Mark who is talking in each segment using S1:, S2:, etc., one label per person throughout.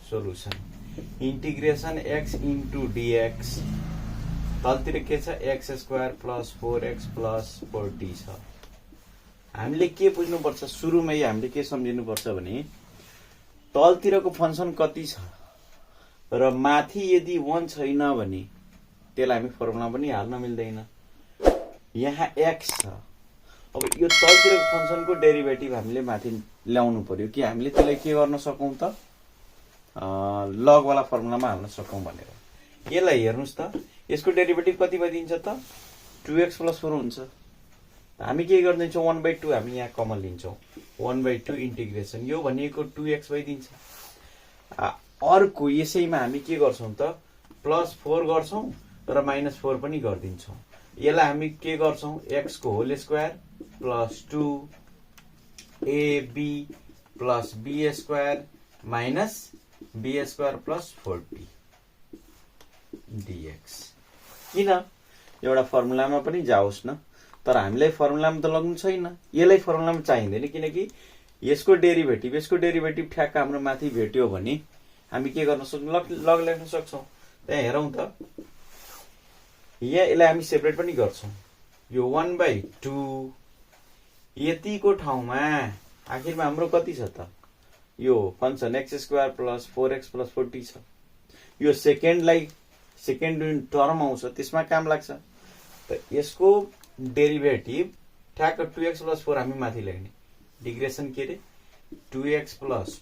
S1: Solution integration x into dx तलतिर के छ x square plus 4x plus 40 छ। हामीले के बुझ्नुपर्छ सुरुमै हामीले के सम्झिनुपर्छ भने तलतिरको फंक्सन कति छ र माथि यदि 1 छैन भने त्यसलाई हामी फर्मुला पनि हाल्न मिल्दैन। यहाँ x छ, अब यो तलतिरको फंक्सनको डेरिभेटिभ हामीले माथि ल्याउनु पर्यो कि हामीले त्यसलाई के गर्न सकौं त लग वाला फर्मुलामा हाल्न सकौं भनेर। यसलाई हेर्नुस् त यसको डेरिभेटिभ कति भइदिन्छ त 2x + 4 हुन्छ। हामी के गर्दैछौं 1/2 हामी यहाँ कमन लिन्छौं 1/2 इंटीग्रेशन यो भनेको 2x भइदिन्छ। अर्को यसैमा हामी के गर्छौं त +4 गर्छौं र -4 पनि गर्दिन्छौं। यसलाई हामी के गर्छौं x को whole square plus 2ab plus b square minus b square plus 40 dx। किन एउटा फर्मुलामा पनि जाओस् न, तर हामीलाई फर्मुलामा त लाग्नु छैन, यसलाई फर्मुलामा चाहिँदैन किनकि यसको डेरिभेटिभ ठ्याक्क हाम्रो माथि भेट्यो भने हामी के गर्न सक्छौं लग लेख्न सक्छौं। त्यहाँ हेरौं त यहाँ यसलाई हामी सेपरेट पनि गर्छौं। यो 1/2 यतिको ठाउँमा आखिरमा हाम्रो कति छ त यो function x square plus 4x plus 40 छ। यो सेकेन्ड टर्म आउँछ त्यसमा काम लाग्छ। त यसको डेरिभेटिभ ठ्याक्क 2x + 4 हामी माथि लेख्ने डिग्रेसन के रे 2x +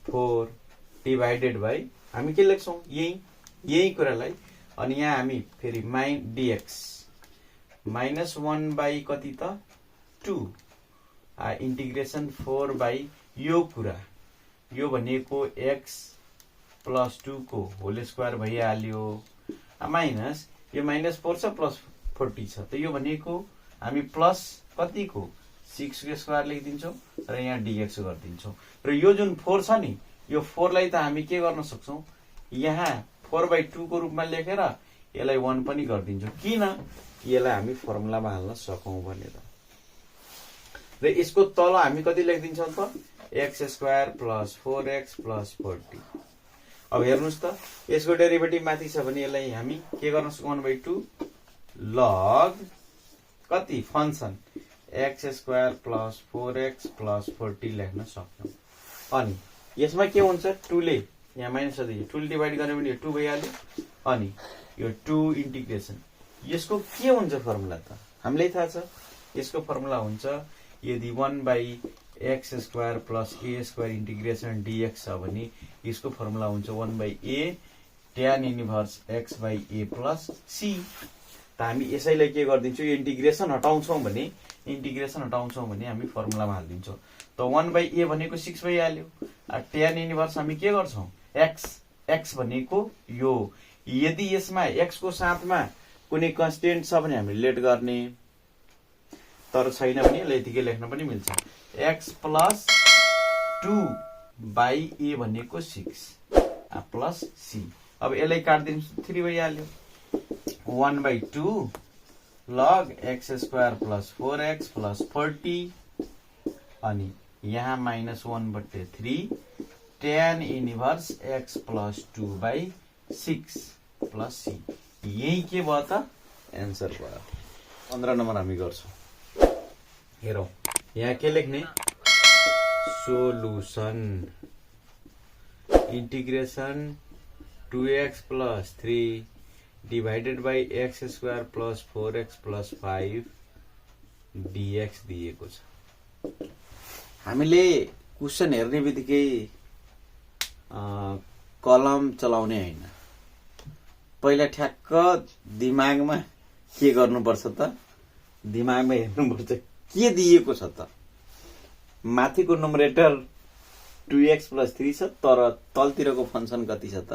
S1: 4 डिवाइडेड बाइ हामी के लेख्छौं यही कुरालाई। अनि यहाँ हामी फेरि dx -1 बाइ कति त 2 इंटीग्रेशन 4 बाइ यो कुरा यो भनेको x + 2 को होल स्क्वायर भइहाल्यो माइनस यो -4 छ प्लस 40 छ। त यो भनेको हामी प्लस कति को 6 को स्क्वायर लेखिदिन्छौं र यहाँ dx गर्दिन्छौं। र यो जुन 4 छ नि यो 4 लाई त हामी के गर्न सक्छौं यहाँ 4/2 को रूपमा लेखेर यसलाई 1 पनि गर्दिन्छौं। किन यसलाई हामी फर्मुलामा हाल्न सकौं भनेर। र यसको तल हामी कति लेखिदिन्छौं त x square plus 4x plus 40। अब हेर्नुस् त यसको डेरिभेटिभ माथि छ भने यसलाई हामी के गर्न सक्छौं 1/2 लग कति function x square plus 4x plus 40 लेख्न सक्छौं। अनि यसमा के हुन्छ 2 ले यहाँ माइनस छ 2 ले डिवाइड गर्ने भने 2 भइहाल्यो। अनि यो 2 इंटीग्रेशन यसको के हुन्छ फर्मुला त हामीलाई थाहा छ। यसको फर्मुला हुन्छ यदि 1/x square plus a square integration dx छ भने यसको फर्मुला हुन्छ 1/a tan inverse x/a plus c। त हामी यसैलाई के गर्दिन्छौं यो इंटीग्रेशन हटाउँछौं भने हामी फर्मुलामा हाल्दिन्छौं। त 1/a भनेको 6 भइहाल्यो। tan इन्भर्स हामी के गर्छौं x भनेको यो यदि यसमा x को साथमा कुनै कन्स्टेन्ट छ भने हामी लेट गर्ने, तर छैन भने यतिकै लेख्न पनि मिल्छ x प्लस 2/a भनेको 6 प्लस c। अब यसलाई काट्दिनु 3 भइहाल्यो 1/2 लग x square plus 4x plus 40 अनि यहाँ -1/3 tan inverse x plus 2/6 plus c। यही के भयो त एन्सर भयो। 15 नम्बर हामी गर्छौं। हेरौं यहाँ के लेख्ने solution integration 2x plus 3 divided by x square plus 4x plus 5 dx दिएको छ। हामीले क्वेशन हेर्ने बित्तिकै कलम चलाउने हैन, पहिला ठ्याक्क दिमागमा के गर्नुपर्छ त दिमागमा हेर्नुपर्छ के दिएको छ त। माथिको न्युमरेटर 2x + 3 छ तर तलतिरको फंक्सन कति छ त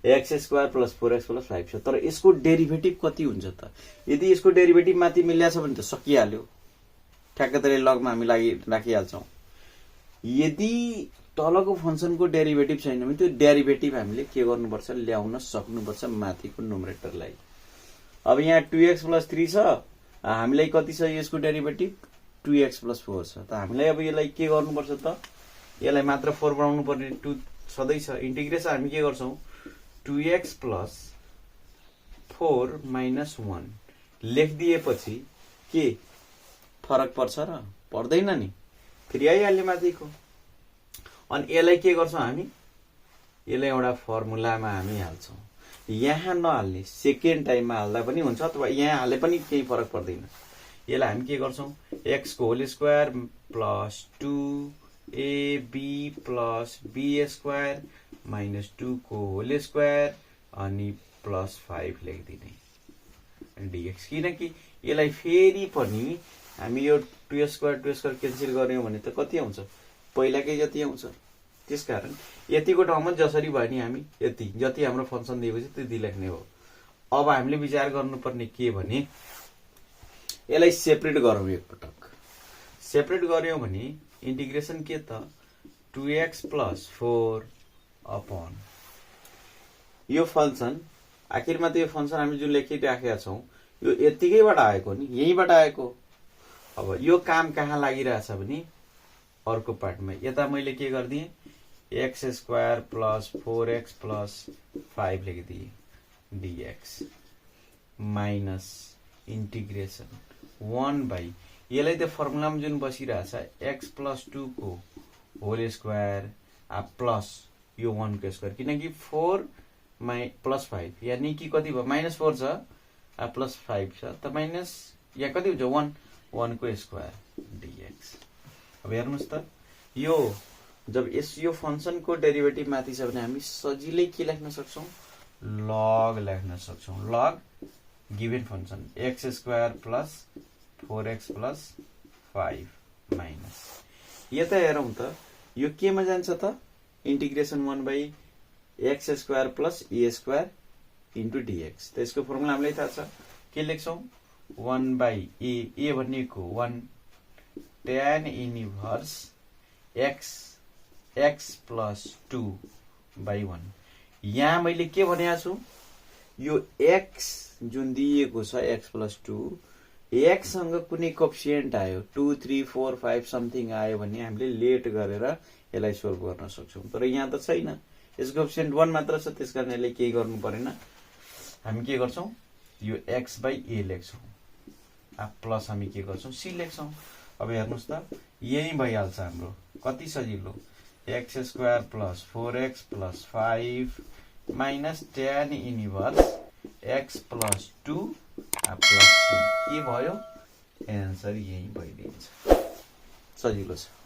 S1: x square plus 4x plus 5 छ। तर यसको डेरिभेटिभ कति हुन्छ त। यदि यसको डेरिभेटिभ माथि मिल्या छ भने त सकिहाल्यो, ठ्याक्क त्यसले लगमा हामी राखिहाल्छौं। यदि तलको फंक्सनको डेरिभेटिभ छैन भने त्यो डेरिभेटिभ हामीले के गर्नुपर्छ ल्याउन सक्नुपर्छ माथिको न्युमरेटरलाई। अब यहाँ 2x + 3 छ हामीलाई कति छ यसको डेरिभेटिभ 2x + 4 छ। त हामीलाई अब यसलाई के गर्नुपर्छ त यसलाई मात्र 4 बनाउनु पर्ने 2 सधैँ छ इन्टिग्रेसन हामी के गर्छौँ 2x प्लस 4 माइनस 1 लेखिदिएपछि के फरक पर्छ र पर्दैन नि फेरि आइहाल्यो माथिको अनि यसलाई के गर्छौँ हामी यसलाई एउटा फर्मुलामा हामी हाल्छौँ यहाँ नहाल्ने सेकेन्ड टाइममा हाल्दा पनि हुन्छ अथवा यहाँ हाले पनि केही फरक पर्दैन यसलाई हामी के गर्छौँ x को whole square plus 2ab plus b square minus 2 को होल स्क्वायर अनि प्लस 5 लेखिदिने dx किनकि यसलाई फेरि पनि हामी यो 2 स्क्वायर क्यान्सल गर्यौँ भने त कति आउँछ पहिलाकै जति आउँछ त्यसकारण यतिको ठाउँमा जसरी भयो नि हामी यति जति हाम्रो फंक्सन दिएपछि त्यति लेख्ने हो अब हामीले विचार गर्नुपर्ने के भने यसलाई सेपरेट गरौँ एकपटक सेपरेट गर्यौँ भने इन्टिग्रेसन के त 2x प्लस 4 अपन यो फंक्सन आखिरमा त यो फंक्सन हामी जुन लेखिराखेका छौं यो यतिकैबाट आएको नि यहीबाट आएको अब यो काम कहाँ लागिरहेछ भने अर्को पार्टमा यता मैले के गर्दिए x square plus 4x plus 5 लेखिदिए dx minus integration 1 by यसलाई त फर्मुलामा जुन बसिरहेछ x प्लस 2 को होल स्क्वायर प्लस यो 1 को स्क्वायर किनकि 4 प्लस 5 यानी कि कति भयो माइनस 4 छ प्लस 5 छ त माइनस यहाँ कति हुन्छ 1 को स्क्वायर dx अब हेर्नुस् त यो जब यो फंक्सन को डेरिभेटिभ माथि छ भने हामी सजिलै के लेख्न सक्छौं log लेख्न सक्छौं log given function x square plus 4x plus 5 minus यता हेरौं त यो केमा जान्छ त integration 1 by x square plus a square into dx त्यसको फर्मुला हामीलाई थाहा छ के लेख्छौं 1 बाई a भनेको 1 tan inverse x plus 2 by 1 यहाँ मैले के भनेको छु यो x जुन दिएको छ x प्लस 2 x सँग कुनै कोएफिसिएन्ट आयो 2 3 4 5 समथिङ आयो भने हामीले लेट गरेर यसलाई सोल्भ गर्न सक्छौं तर यहाँ त छैन यसको कोएफिसिएन्ट 1 मात्र छ त्यसकारण यसले केही गर्नु पर्दैन हामी के गर्छौं यो x बाई a लेख्छौं प्लस हामी के गर्छौं c लेख्छौं अब हेर्नुस् त यही भइहाल्छ हाम्रो कति सजिलो x square plus 4x plus 5 minus tan inverse x plus 2 plus c के भयो एन्सर यही भइदिन्छ सजिलो छ